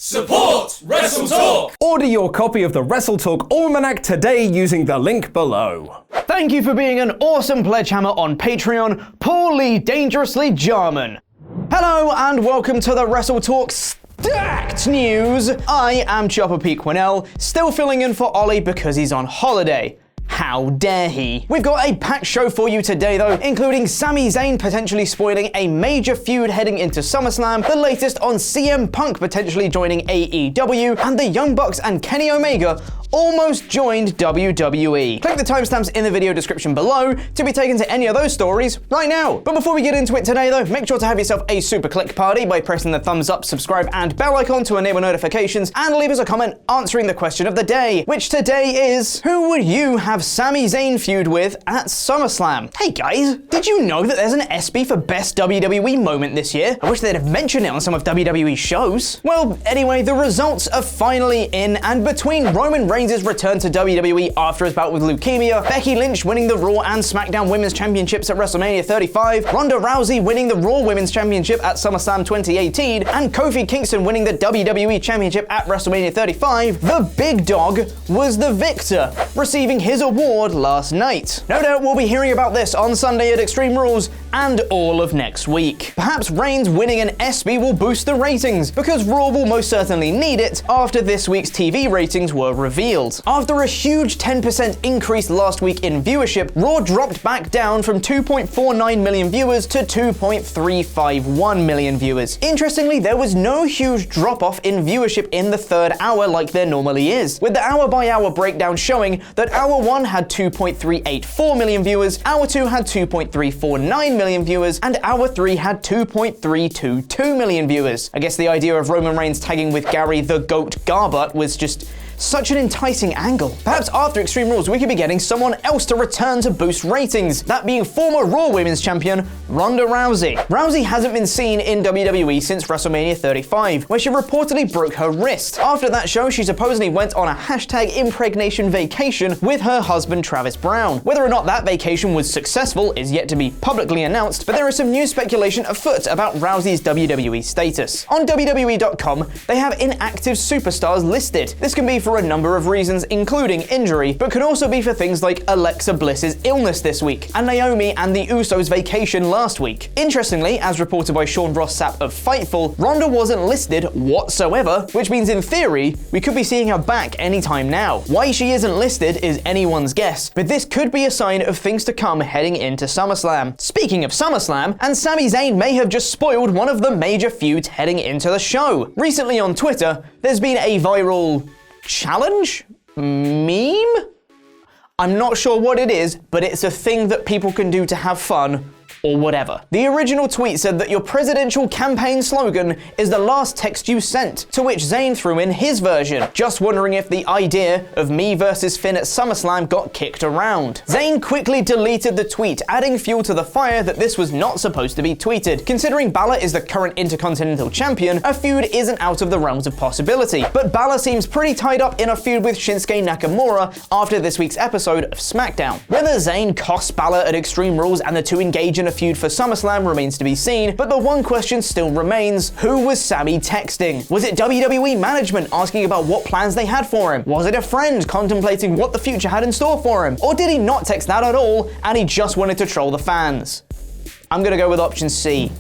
Support WrestleTalk! Order your copy of the WrestleTalk Almanac today using the link below. Thank you for being an awesome pledgehammer on Patreon, Paul Lee Dangerously Jarman. Hello and welcome to the WrestleTalk Stacked News. I am Chopper Pete Quinnell, still filling in for Ollie because he's on holiday. How dare he? We've got a packed show for you today though, including Sami Zayn potentially spoiling a major feud heading into SummerSlam, the latest on CM Punk potentially joining AEW, and the Young Bucks and Kenny Omega almost joined WWE. Click the timestamps in the video description below to be taken to any of those stories right now. But before we get into it today though, make sure to have yourself a super click party by pressing the thumbs up, subscribe and bell icon to enable notifications, and leave us a comment answering the question of the day, which today is, who would you have Sami Zayn feud with at SummerSlam? Hey guys, did you know that there's an ESPY for best WWE moment this year? I wish they'd have mentioned it on some of WWE's shows. Well, anyway, the results are finally in, and between Roman Reigns' return to WWE after his bout with leukemia, Becky Lynch winning the Raw and SmackDown Women's Championships at WrestleMania 35, Ronda Rousey winning the Raw Women's Championship at SummerSlam 2018, and Kofi Kingston winning the WWE Championship at WrestleMania 35, the big dog was the victor, receiving his award last night. No doubt we'll be hearing about this on Sunday at Extreme Rules and all of next week. Perhaps Reigns winning an ESPY will boost the ratings, because Raw will most certainly need it after this week's TV ratings were revealed. After a huge 10% increase last week in viewership, Raw dropped back down from 2.49 million viewers to 2.351 million viewers. Interestingly, there was no huge drop-off in viewership in the third hour like there normally is, with the hour-by-hour breakdown showing that Hour 1 had 2.384 million viewers, Hour 2 had 2.349 million viewers, and Hour 3 had 2.322 million viewers. I guess the idea of Roman Reigns tagging with Gary the Goat Garbutt was just such an enticing angle. Perhaps after Extreme Rules we could be getting someone else to return to boost ratings, that being former Raw Women's Champion Ronda Rousey. Rousey hasn't been seen in WWE since WrestleMania 35, where she reportedly broke her wrist. After that show, she supposedly went on a #impregnation vacation with her husband Travis Brown. Whether or not that vacation was successful is yet to be publicly announced, but there is some new speculation afoot about Rousey's WWE status. On WWE.com, they have inactive superstars listed. This can be for a number of reasons, including injury, but could also be for things like Alexa Bliss's illness this week, and Naomi and the Usos' vacation last week. Interestingly, as reported by Sean Ross Sapp of Fightful, Ronda wasn't listed whatsoever, which means in theory, we could be seeing her back anytime now. Why she isn't listed is anyone's guess, but this could be a sign of things to come heading into SummerSlam. Speaking of SummerSlam, and Sami Zayn may have just spoiled one of the major feuds heading into the show. Recently on Twitter, there's been a viral challenge? Meme? I'm not sure what it is, but it's a thing that people can do to have fun or whatever. The original tweet said that your presidential campaign slogan is the last text you sent, to which Zayn threw in his version, just wondering if the idea of me versus Finn at SummerSlam got kicked around. Zayn quickly deleted the tweet, adding fuel to the fire that this was not supposed to be tweeted. Considering Balor is the current Intercontinental Champion, a feud isn't out of the realms of possibility, but Balor seems pretty tied up in a feud with Shinsuke Nakamura after this week's episode of SmackDown. Whether Zayn costs Balor at Extreme Rules and the two engage in a feud for SummerSlam remains to be seen, but the one question still remains, who was Sami texting? Was it WWE management asking about what plans they had for him? Was it a friend contemplating what the future had in store for him? Or did he not text that at all and he just wanted to troll the fans? I'm gonna go with option C.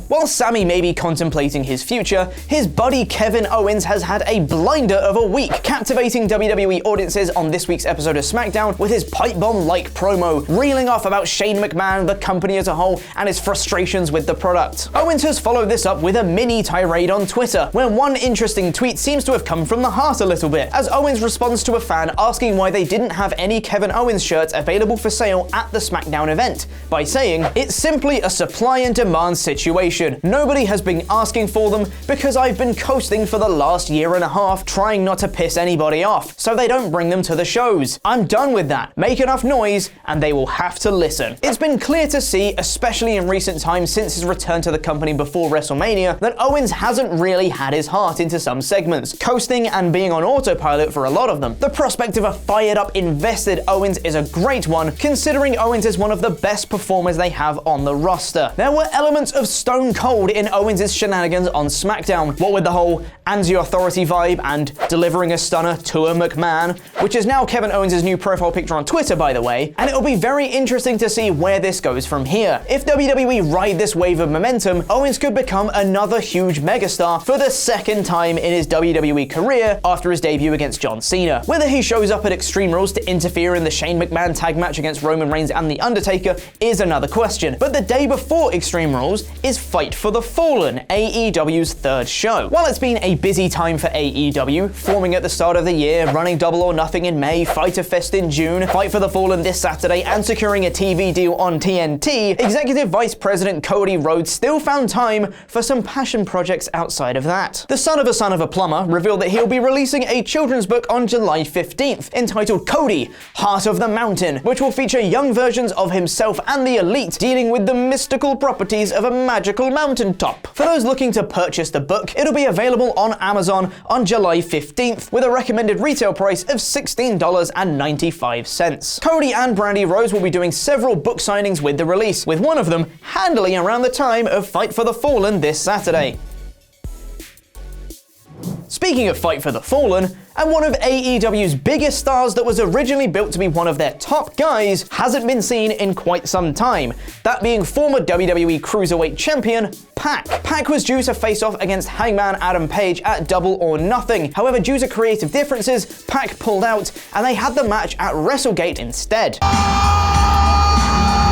While Sami may be contemplating his future, his buddy Kevin Owens has had a blinder of a week, captivating WWE audiences on this week's episode of SmackDown with his pipe bomb-like promo, reeling off about Shane McMahon, the company as a whole, and his frustrations with the product. Owens has followed this up with a mini tirade on Twitter, where one interesting tweet seems to have come from the heart a little bit, as Owens responds to a fan asking why they didn't have any Kevin Owens shirts available for sale at the SmackDown event, by saying, "It's simply a supply and demand situation. Nobody has been asking for them because I've been coasting for the last year and a half trying not to piss anybody off, so they don't bring them to the shows. I'm done with that. Make enough noise and they will have to listen." It's been clear to see, especially in recent times since his return to the company before WrestleMania, that Owens hasn't really had his heart into some segments, coasting and being on autopilot for a lot of them. The prospect of a fired up, invested Owens is a great one, considering Owens is one of the best performers they have on the roster. There were elements of Stone stone cold in Owens' shenanigans on SmackDown. What with the whole anti-authority vibe and delivering a stunner to a McMahon, which is now Kevin Owens' new profile picture on Twitter, by the way, and it'll be very interesting to see where this goes from here. If WWE ride this wave of momentum, Owens could become another huge megastar for the second time in his WWE career after his debut against John Cena. Whether he shows up at Extreme Rules to interfere in the Shane McMahon tag match against Roman Reigns and The Undertaker is another question, but the day before Extreme Rules is Fight for the Fallen, AEW's third show. While it's been a busy time for AEW, forming at the start of the year, running Double or Nothing in May, Fyter Fest in June, Fight for the Fallen this Saturday, and securing a TV deal on TNT, Executive Vice President Cody Rhodes still found time for some passion projects outside of that. The son of a plumber revealed that he'll be releasing a children's book on July 15th, entitled Cody, Heart of the Mountain, which will feature young versions of himself and the Elite dealing with the mystical properties of a magical mountaintop. For those looking to purchase the book, it'll be available on Amazon on July 15th, with a recommended retail price of $16.95. Cody and Brandi Rhodes will be doing several book signings with the release, with one of them handily around the time of Fight for the Fallen this Saturday. Speaking of Fight for the Fallen, and one of AEW's biggest stars that was originally built to be one of their top guys hasn't been seen in quite some time, that being former WWE Cruiserweight Champion Pak. Pak was due to face off against Hangman Adam Page at Double or Nothing. However, due to creative differences, Pak pulled out and they had the match at WrestleGate instead.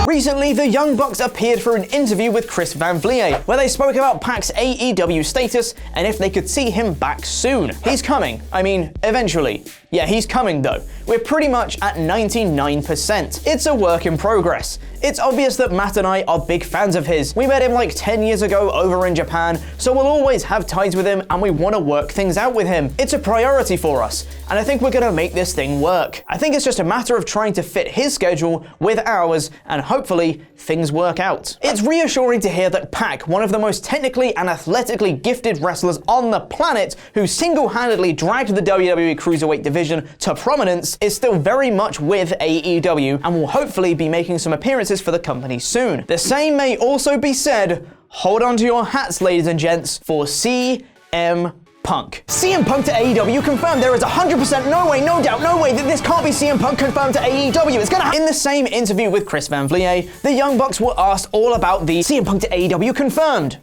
Recently, the Young Bucks appeared for an interview with Chris Van Vliet, where they spoke about Pac's AEW status and if they could see him back soon. He's coming. I mean, eventually. Yeah, he's coming though. We're pretty much at 99%. It's a work in progress. It's obvious that Matt and I are big fans of his. We met him like 10 years ago over in Japan, so we'll always have ties with him and we want to work things out with him. It's a priority for us, and I think we're gonna make this thing work. I think it's just a matter of trying to fit his schedule with ours, and hopefully things work out. It's reassuring to hear that Pak, one of the most technically and athletically gifted wrestlers on the planet, who single-handedly dragged the WWE Cruiserweight division to prominence, is still very much with AEW and will hopefully be making some appearances for the company soon. The same may also be said, hold on to your hats ladies and gents, for CM Punk. CM Punk to AEW confirmed. There is 100% no way, no doubt, no way that this can't be CM Punk confirmed to AEW. It's gonna happen. In the same interview with Chris Van Vliet, the Young Bucks were asked all about the CM Punk to AEW confirmed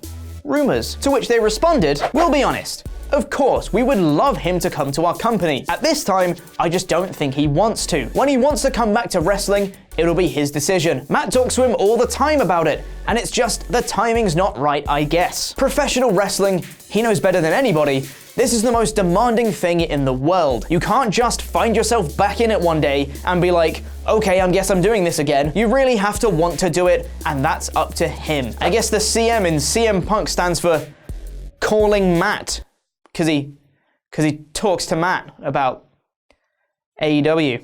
rumors, to which they responded, we'll be honest. Of course, we would love him to come to our company. At this time, I just don't think he wants to. When he wants to come back to wrestling, it'll be his decision. Matt talks to him all the time about it, and it's just the timing's not right, I guess. Professional wrestling, he knows better than anybody. This is the most demanding thing in the world. You can't just find yourself back in it one day and be like, okay, I guess I'm doing this again. You really have to want to do it, and that's up to him. I guess the CM in CM Punk stands for calling Matt. Because he talks to Matt about AEW.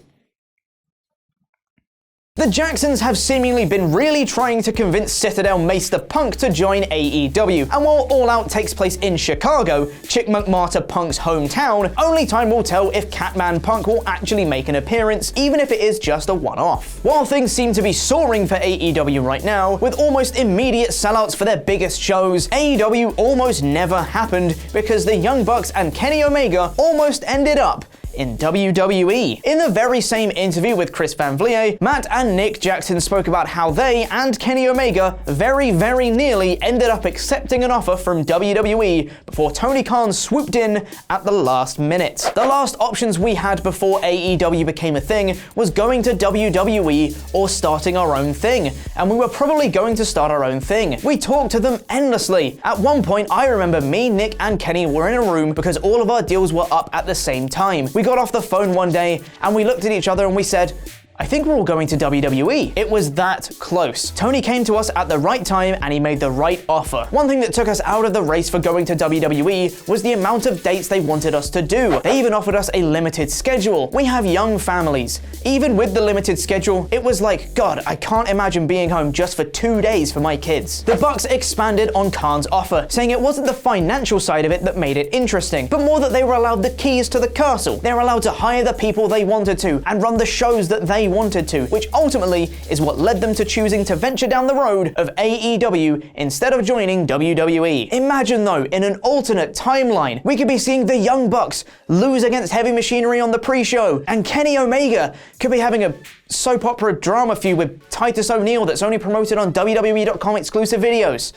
The Jacksons have seemingly been really trying to convince Citadel Maester Punk to join AEW, and while All Out takes place in Chicago, Chick McMartyr Punk's hometown, only time will tell if Catman Punk will actually make an appearance, even if it is just a one-off. While things seem to be soaring for AEW right now, with almost immediate sellouts for their biggest shows, AEW almost never happened because the Young Bucks and Kenny Omega almost ended up in WWE. In the very same interview with Chris Van Vliet, Matt and Nick Jackson spoke about how they and Kenny Omega very, very nearly ended up accepting an offer from WWE before Tony Khan swooped in at the last minute. The last options we had before AEW became a thing was going to WWE or starting our own thing, and we were probably going to start our own thing. We talked to them endlessly. At one point, I remember me, Nick, and Kenny were in a room because all of our deals were up at the same time. We got off the phone one day and we looked at each other and we said, I think we're all going to WWE. It was that close. Tony came to us at the right time and he made the right offer. One thing that took us out of the race for going to WWE was the amount of dates they wanted us to do. They even offered us a limited schedule. We have young families. Even with the limited schedule, it was like, God, I can't imagine being home just for 2 days for my kids. The Bucks expanded on Khan's offer, saying it wasn't the financial side of it that made it interesting, but more that they were allowed the keys to the castle. They were allowed to hire the people they wanted to and run the shows that they wanted to, which ultimately is what led them to choosing to venture down the road of AEW instead of joining WWE. Imagine though, in an alternate timeline, we could be seeing the Young Bucks lose against Heavy Machinery on the pre-show, and Kenny Omega could be having a soap opera drama feud with Titus O'Neil that's only promoted on WWE.com exclusive videos.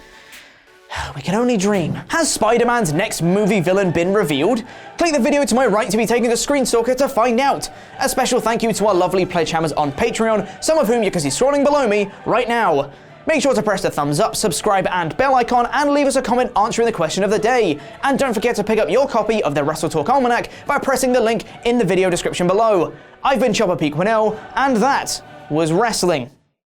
We can only dream. Has Spider-Man's next movie villain been revealed? Click the video to my right to be taken to Screenstalker to find out. A special thank you to our lovely pledge hammers on Patreon, some of whom you can see scrolling below me right now. Make sure to press the thumbs up, subscribe and bell icon, and leave us a comment answering the question of the day. And don't forget to pick up your copy of the WrestleTalk Almanac by pressing the link in the video description below. I've been Chopper P. Quinnell, and that was wrestling.